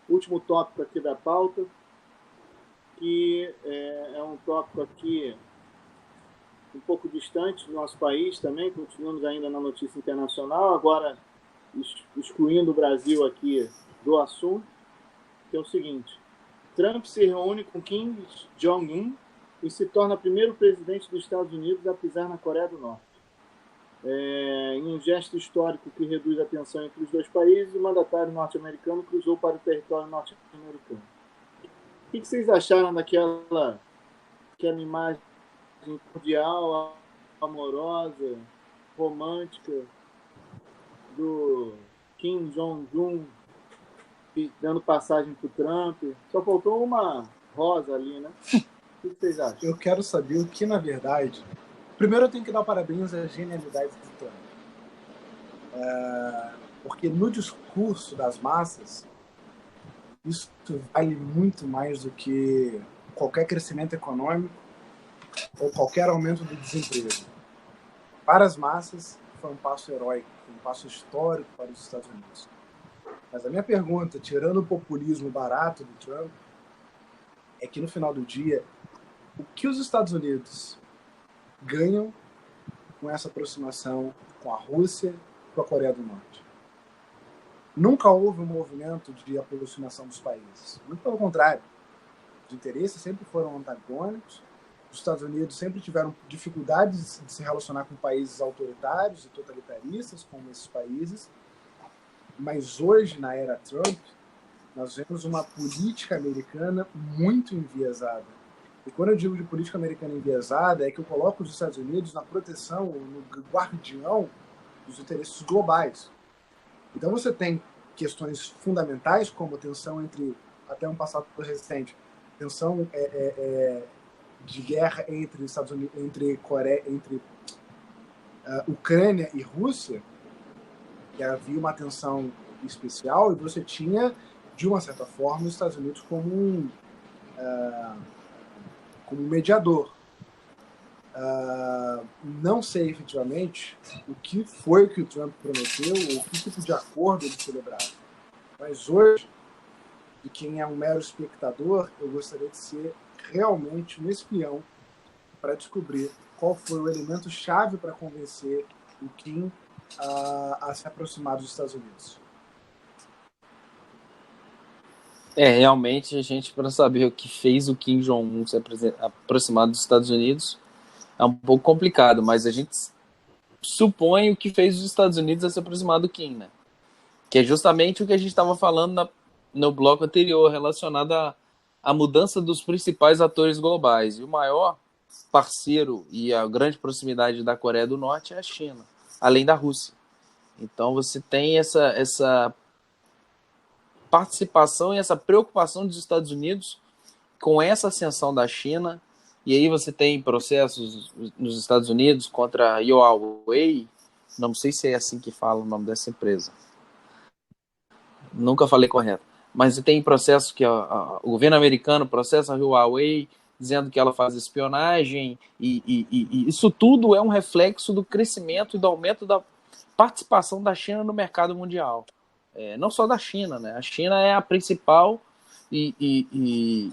último tópico aqui da pauta, que é um tópico aqui um pouco distante do nosso país também, continuamos ainda na notícia internacional, agora excluindo o Brasil aqui do assunto, que é o seguinte: Trump se reúne com Kim Jong-un e se torna o primeiro presidente dos Estados Unidos a pisar na Coreia do Norte. Em um gesto histórico que reduz a tensão entre os dois países, o mandatário norte-americano cruzou para o território norte-americano. O que vocês acharam daquela imagem cordial, amorosa, romântica do Kim Jong-un dando passagem para o Trump? Só faltou uma rosa ali, né? O que vocês acham? Eu quero saber o que, na verdade... Primeiro eu tenho que dar parabéns à genialidade do Trump. Porque no discurso das massas, isso vale muito mais do que qualquer crescimento econômico ou qualquer aumento do desemprego. Para as massas, foi um passo heróico, foi um passo histórico para os Estados Unidos. Mas a minha pergunta, tirando o populismo barato do Trump, é que no final do dia, o que os Estados Unidos ganham com essa aproximação com a Rússia e com a Coreia do Norte? Nunca houve um movimento de aproximação dos países. Muito pelo contrário. Os interesses sempre foram antagônicos. Os Estados Unidos sempre tiveram dificuldades de se relacionar com países autoritários e totalitaristas, como esses países. Mas hoje, na era Trump, nós vemos uma política americana muito enviesada. E quando eu digo de política americana enviesada, é que eu coloco os Estados Unidos na proteção, no guardião dos interesses globais. Então você tem questões fundamentais, como a tensão entre, até um passado recente, tensão de guerra entre Estados Unidos, entre Ucrânia e Rússia, que havia uma tensão especial, e você tinha, de uma certa forma, os Estados Unidos como um mediador. Não sei efetivamente o que foi que o Trump prometeu ou que tipo de acordo ele celebrava. Mas hoje, de quem é um mero espectador, eu gostaria de ser realmente um espião para descobrir qual foi o elemento-chave para convencer o Kim a se aproximar dos Estados Unidos. Realmente, a gente, para saber o que fez o Kim Jong-un se aproximar dos Estados Unidos, é um pouco complicado, mas a gente supõe o que fez os Estados Unidos a se aproximar do Kim, né? Que é justamente o que a gente estava falando no bloco anterior, relacionado à mudança dos principais atores globais. E o maior parceiro e a grande proximidade da Coreia do Norte é a China, além da Rússia. Então você tem essa participação e essa preocupação dos Estados Unidos com essa ascensão da China, e aí você tem processos nos Estados Unidos contra a Huawei, não sei se é assim que fala o nome dessa empresa, nunca falei correto, mas tem processos que o governo americano processa a Huawei, dizendo que ela faz espionagem, e isso tudo é um reflexo do crescimento e do aumento da participação da China no mercado mundial. Não só da China, né? A China é a principal e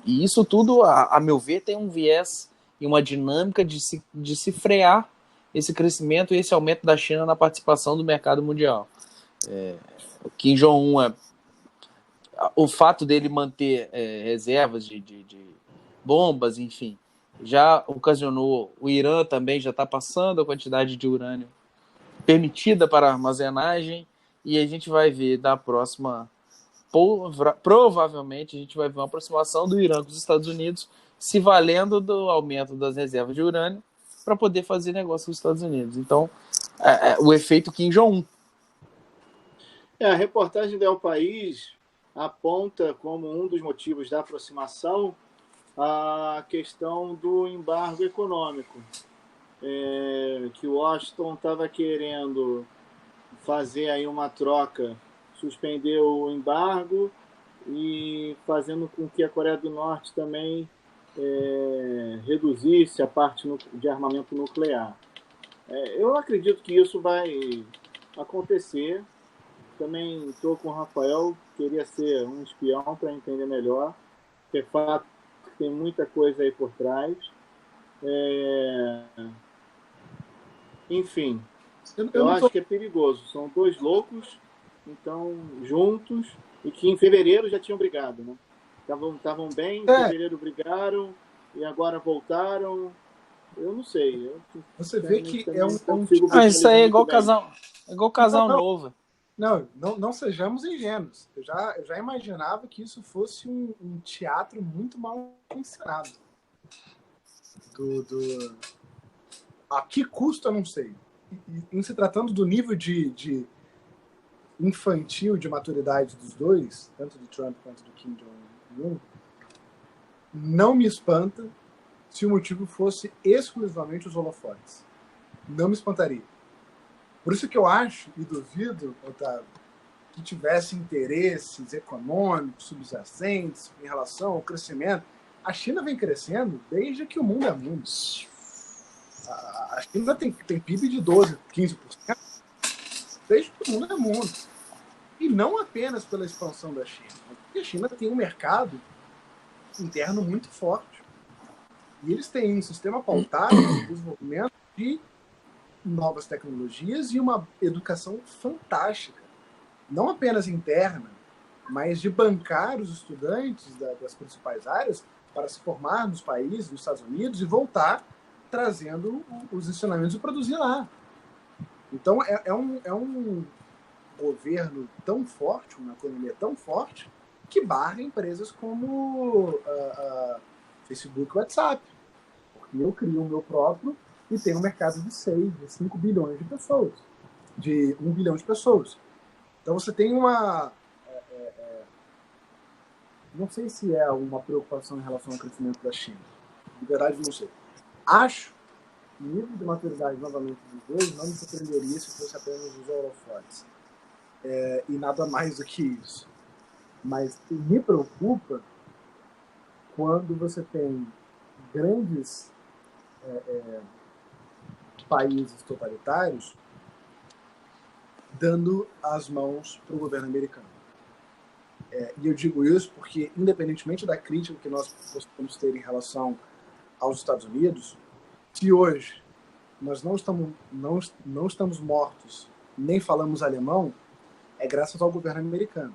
isso tudo, a meu ver, tem um viés e uma dinâmica de se frear esse crescimento e esse aumento da China na participação do mercado mundial. O Kim Jong-un, o fato dele manter reservas de bombas, enfim, já ocasionou, o Irã também já está passando a quantidade de urânio permitida para armazenagem, e a gente vai ver da próxima, provavelmente a gente vai ver uma aproximação do Irã com os Estados Unidos, se valendo do aumento das reservas de urânio para poder fazer negócio com os Estados Unidos. Então, o efeito Kim Jong-un. A reportagem do El País aponta como um dos motivos da aproximação a questão do embargo econômico, que o Washington estava querendo fazer aí uma troca, suspender o embargo e fazendo com que a Coreia do Norte também reduzisse a parte de armamento nuclear. Eu acredito que isso vai acontecer. Também estou com o Rafael, queria ser um espião para entender melhor. De fato, tem muita coisa aí por trás. Enfim, Eu eu não tô. acho que é perigoso. São dois loucos, então, juntos, e que em fevereiro já tinham brigado, né? Estavam bem, em É, fevereiro brigaram, e agora voltaram. Eu não sei. Eu, você vê sinceramente, que também não é um consigo Ah, isso aí visualizar muito bem. é igual Não, casal não, novo. não sejamos ingênuos. Eu já imaginava que isso fosse um teatro muito mal encenado. A que custo, eu não sei. Em se tratando do nível de infantil, de maturidade dos dois, tanto do Trump quanto do Kim Jong-un, não me espanta se o motivo fosse exclusivamente os holofotes. Não me espantaria. Por isso que eu acho, e duvido, Otávio, que tivesse interesses econômicos subjacentes em relação ao crescimento. A China vem crescendo desde que o mundo é mundo. A China tem PIB de 12%, 15%, desde que o mundo é mundo. E não apenas pela expansão da China, porque a China tem um mercado interno muito forte. E eles têm um sistema pautado no desenvolvimento de novas tecnologias e uma educação fantástica. Não apenas interna, mas de bancar os estudantes das principais áreas para se formar nos países, nos Estados Unidos, e voltar trazendo os ensinamentos e produzir lá. Então, é um governo tão forte, uma economia tão forte, que barra empresas como Facebook e WhatsApp. Porque eu crio o meu próprio e tenho um mercado de 6, de 5 bilhões de pessoas, de 1 bilhão de pessoas. Então, você tem uma... Não sei se é uma preocupação em relação ao crescimento da China. De verdade, não sei. Acho que o nível de maturidade, novamente, dos dois não me surpreenderia se fosse apenas os holofotes. E nada mais do que isso. Mas me preocupa quando você tem grandes países totalitários dando as mãos para o governo americano. E eu digo isso porque, independentemente da crítica que nós possamos ter em relação aos Estados Unidos, se hoje nós não estamos mortos, nem falamos alemão, é graças ao governo americano.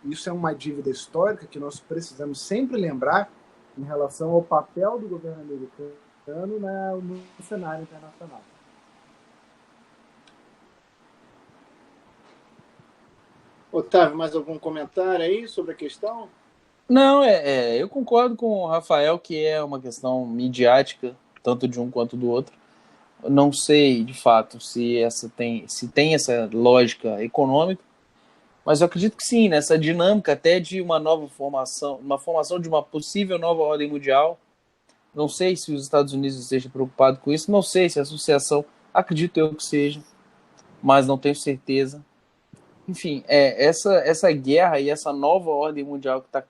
Isso é uma dívida histórica que nós precisamos sempre lembrar em relação ao papel do governo americano no cenário internacional. Otávio, mais algum comentário aí sobre a questão? Não, eu concordo com o Rafael que é uma questão midiática, tanto de um quanto do outro. Eu não sei, de fato, se tem essa lógica econômica, mas eu acredito que sim, nessa dinâmica até de uma formação de uma possível nova ordem mundial. Não sei se os Estados Unidos estejam preocupados com isso, não sei se a associação, acredito eu que seja, mas não tenho certeza. Enfim, essa guerra e essa nova ordem mundial que está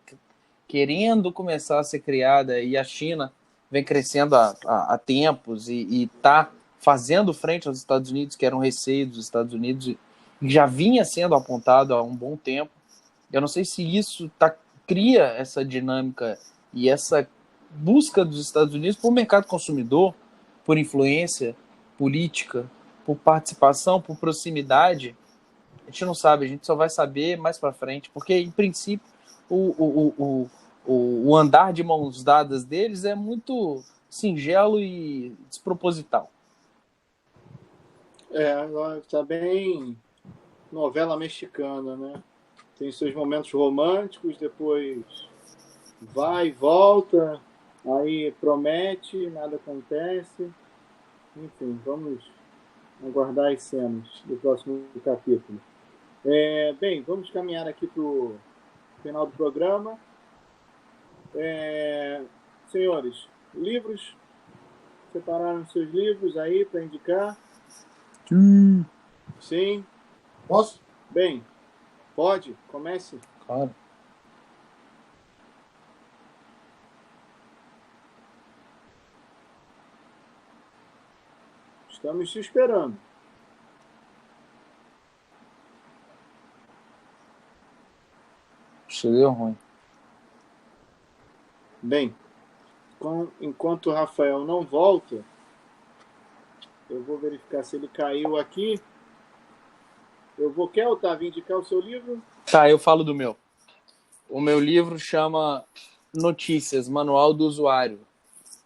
querendo começar a ser criada, e a China vem crescendo há tempos e está fazendo frente aos Estados Unidos, que eram receio dos Estados Unidos, e já vinha sendo apontado há um bom tempo. Eu não sei se isso cria essa dinâmica e essa busca dos Estados Unidos por mercado consumidor, por influência política, por participação, por proximidade. A gente não sabe, a gente só vai saber mais para frente, porque, em princípio, o andar de mãos dadas deles é muito singelo e desproposital. Está bem novela mexicana, né? Tem seus momentos românticos, depois vai e volta, aí promete, nada acontece. Enfim, vamos aguardar as cenas do próximo capítulo. Bem, vamos caminhar aqui para o final do programa. Senhores, livros, separaram seus livros aí para indicar? Sim? Posso? Bem, pode? Comece. Claro. Estamos te esperando. Ixi, deu ruim. Bem, enquanto o Rafael não volta, eu vou verificar se ele caiu aqui. Quer, Otávio, indicar o seu livro? Tá, eu falo do meu. O meu livro chama Notícias, Manual do Usuário,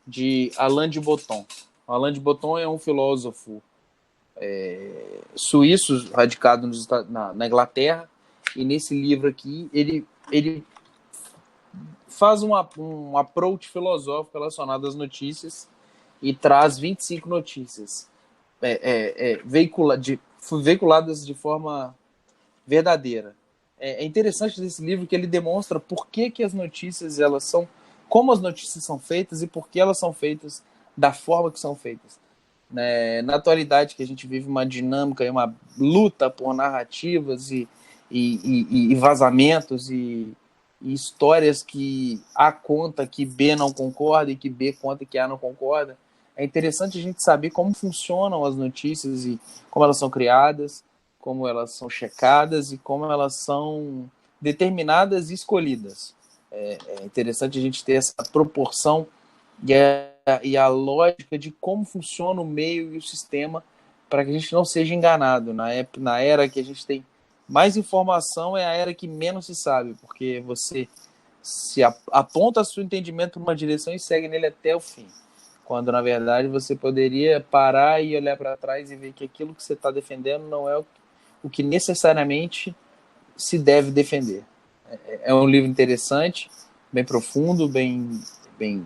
de Alain de Botton. Alain de Botton é um filósofo suíço, radicado na Inglaterra, e nesse livro aqui ele faz um approach filosófico relacionado às notícias e traz 25 notícias veiculadas de forma verdadeira. É interessante desse livro que ele demonstra por que as notícias como as notícias são feitas e por que elas são feitas da forma que são feitas. Na atualidade que a gente vive uma dinâmica e uma luta por narrativas e vazamentos e histórias que A conta que B não concorda e que B conta que A não concorda. É interessante a gente saber como funcionam as notícias e como elas são criadas, como elas são checadas e como elas são determinadas e escolhidas. É interessante a gente ter essa proporção e a lógica de como funciona o meio e o sistema para que a gente não seja enganado. Na era que a gente tem mais informação, é a era que menos se sabe, porque você se aponta o seu entendimento numa direção e segue nele até o fim. Quando, na verdade, você poderia parar e olhar para trás e ver que aquilo que você está defendendo não é o que necessariamente se deve defender. É um livro interessante, bem profundo, bem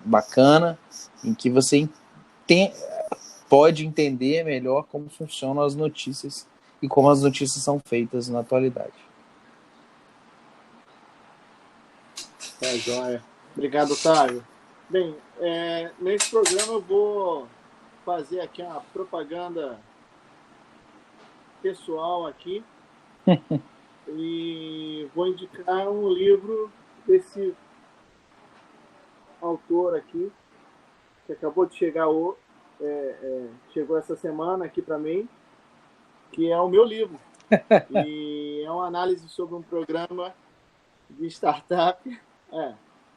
bacana, em que você pode entender melhor como funcionam as notícias e como as notícias são feitas na atualidade. Tá, joia. Obrigado, Otávio. Bem, nesse programa eu vou fazer aqui uma propaganda pessoal aqui e vou indicar um livro desse autor aqui, que acabou de chegar, chegou essa semana aqui para mim, que é o meu livro. E é uma análise sobre um programa de startup.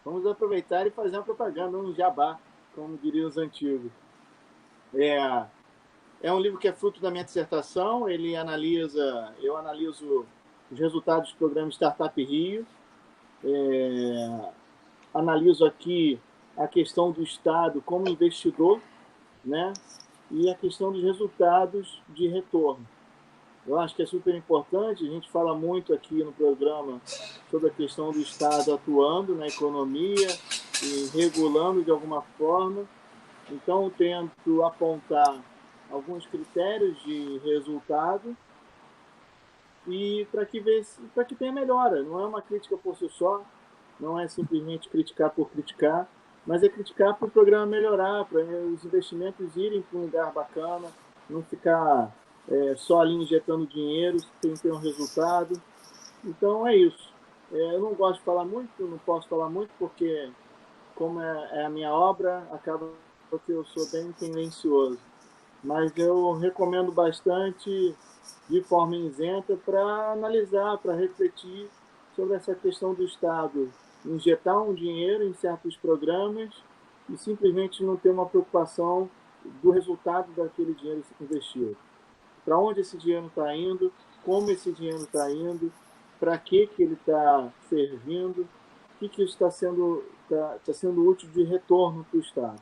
Vamos aproveitar e fazer uma propaganda, um jabá, como diriam os antigos. É um livro que é fruto da minha dissertação. Eu analiso os resultados do programa Startup Rio. Analiso aqui a questão do Estado como investidor, né? E a questão dos resultados de retorno. Eu acho que é super importante. A gente fala muito aqui no programa sobre a questão do Estado atuando na economia e regulando de alguma forma. Então, eu tento apontar alguns critérios de resultado e para que tenha melhora. Não é uma crítica por si só, não é simplesmente criticar por criticar, mas é criticar para o programa melhorar, para os investimentos irem para um lugar bacana, não ficar só ali injetando dinheiro sem ter um resultado. Então é isso. Eu não gosto de falar muito, não posso falar muito, porque como é a minha obra, acaba que eu sou bem tendencioso. Mas eu recomendo bastante, de forma isenta, para analisar, para refletir sobre essa questão do Estado injetar um dinheiro em certos programas e simplesmente não ter uma preocupação do resultado daquele dinheiro investido. Para onde esse dinheiro está indo, como esse dinheiro está indo, para que ele está servindo, o que está sendo útil de retorno para o Estado.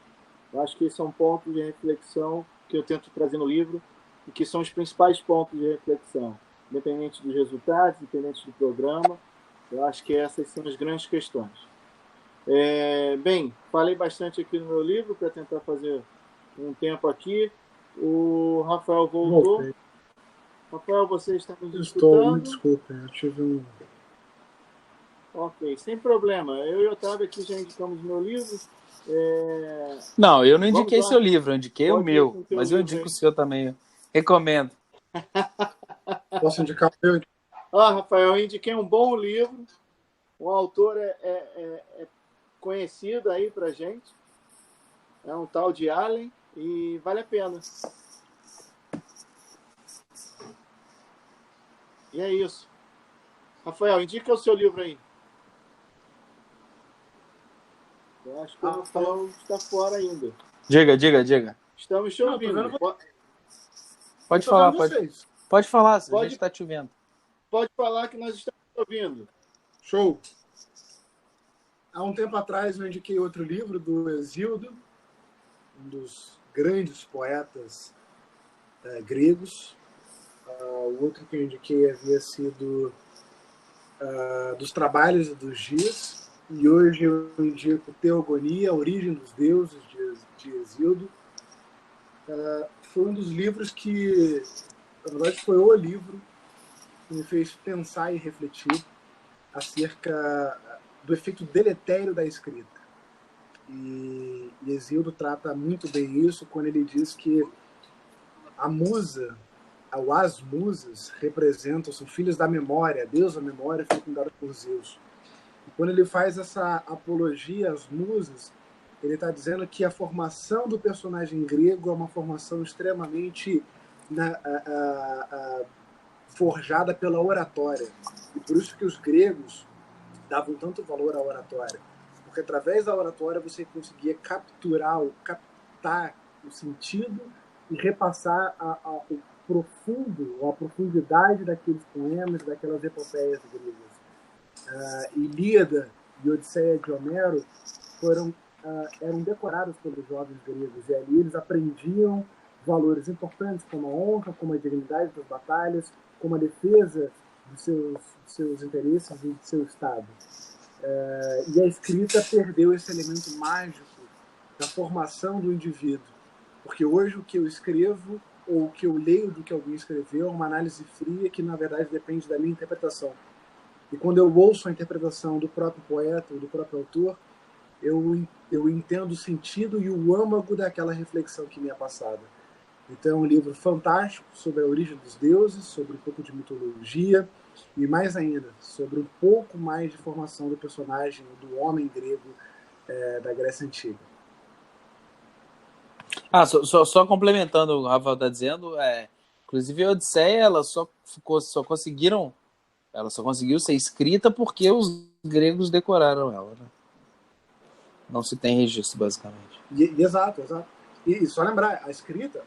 Eu acho que esse é um ponto de reflexão que eu tento trazer no livro e que são os principais pontos de reflexão, independente dos resultados, independente do programa. Eu acho que essas são as grandes questões. Bem, falei bastante aqui no meu livro para tentar fazer um tempo aqui. O Rafael voltou. Voltei. Rafael, você está nos escutando? Me desculpem, eu tive um... Ok, sem problema. Eu e o Otávio aqui já indicamos meu livro. Não, eu não indiquei seu livro, eu indiquei o meu, mas eu indico o seu também. Eu recomendo. Posso indicar o meu? Rafael, eu indiquei um bom livro. O autor é conhecido aí pra gente. É um tal de Allen e vale a pena. E é isso. Rafael, indica o seu livro aí. Eu acho que o Rafael está fora ainda. Diga. Estamos te ouvindo. Pode falar, pode falar, a gente está te vendo. Pode falar que nós estamos te ouvindo. Show! Há um tempo atrás eu indiquei outro livro do Hesíodo, um dos grandes poetas gregos. O outro que eu indiquei havia sido dos Trabalhos e dos Dias. E hoje eu indico Teogonia, a Origem dos Deuses, de Hesíodo. Foi um dos livros que, na verdade, foi o livro que me fez pensar e refletir acerca do efeito deletério da escrita. E Hesíodo trata muito bem isso quando ele diz que a musa, ou as musas, representam, são filhos da memória, Deus da memória, fecundada por Zeus. E quando ele faz essa apologia às musas, ele está dizendo que a formação do personagem grego é uma formação extremamente forjada pela oratória. E por isso que os gregos davam tanto valor à oratória. Porque através da oratória você conseguia captar o sentido e repassar o profundo, ou a profundidade daqueles poemas, daquelas epopeias gregas. Ilíada e Odisseia de Homero eram decorados pelos jovens gregos, e ali eles aprendiam valores importantes como a honra, como a dignidade das batalhas, como a defesa dos seus interesses e do seu Estado. E a escrita perdeu esse elemento mágico da formação do indivíduo, porque hoje o que eu escrevo ou o que eu leio do que alguém escreveu é uma análise fria que, na verdade, depende da minha interpretação. E quando eu ouço a interpretação do próprio poeta ou do próprio autor, eu entendo o sentido e o âmago daquela reflexão que me é passada. Então é um livro fantástico sobre a origem dos deuses, sobre um pouco de mitologia e, mais ainda, sobre um pouco mais de formação do personagem, do homem grego da Grécia Antiga. Só complementando o que o Rafael está dizendo, inclusive a Odisseia ela só conseguiu ser escrita porque os gregos decoraram ela, né? Não se tem registro, basicamente. Exato. E só lembrar, a escrita,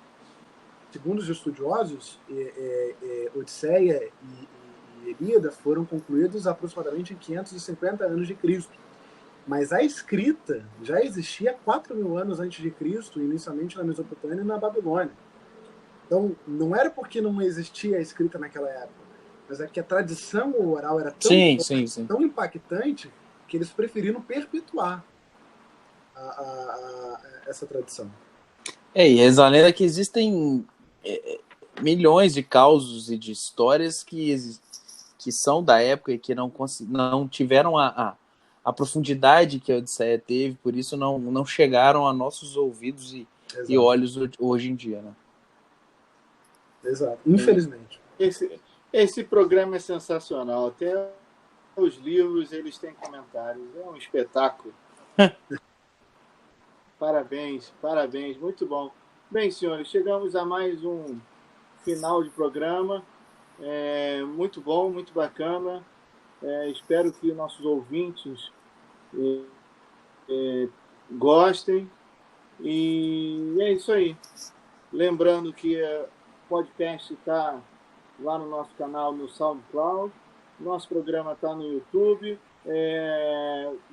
segundo os estudiosos, Odisseia e Ilíada foram concluídos aproximadamente em 550 anos de Cristo. Mas a escrita já existia 4.000 anos antes de Cristo, inicialmente na Mesopotâmia e na Babilônia. Então, não era porque não existia a escrita naquela época, mas é que a tradição oral era tão impactante que eles preferiram perpetuar essa tradição. E reza a lenda que existem milhões de causos e de histórias que são da época e que não tiveram a profundidade que a Odisseia teve, por isso não chegaram a nossos ouvidos e olhos hoje em dia, né? Exato, infelizmente. Esse programa é sensacional, até os livros eles têm comentários, é um espetáculo. Parabéns, muito bom. Bem, senhores, chegamos a mais um final de programa, muito bom, muito bacana. Espero que nossos ouvintes gostem. E é isso aí. Lembrando que o podcast está lá no nosso canal no SoundCloud. Nosso programa está no YouTube.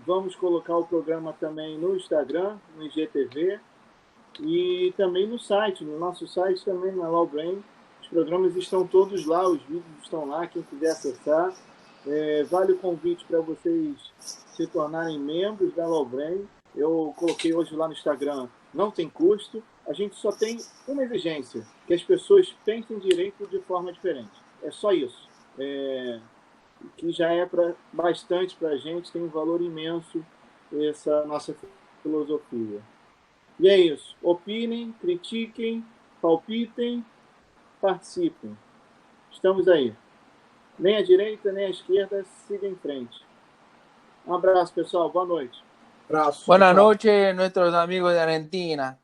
Vamos colocar o programa também no Instagram, no IGTV. E também no site, no nosso site também, na Lawbrain. Os programas estão todos lá, os vídeos estão lá, quem quiser acessar. Vale o convite para vocês se tornarem membros da Lawbrain. Eu coloquei hoje lá no Instagram, não tem custo. A gente só tem uma exigência, que as pessoas pensem direito de forma diferente. É só isso. Que já é bastante para a gente, tem um valor imenso essa nossa filosofia. E é isso. Opinem, critiquem, palpitem, participem. Estamos aí. Nem à direita, nem à esquerda, siga em frente. Um abraço, pessoal. Boa noite. Abraço. Boa noite, nossos amigos de Argentina.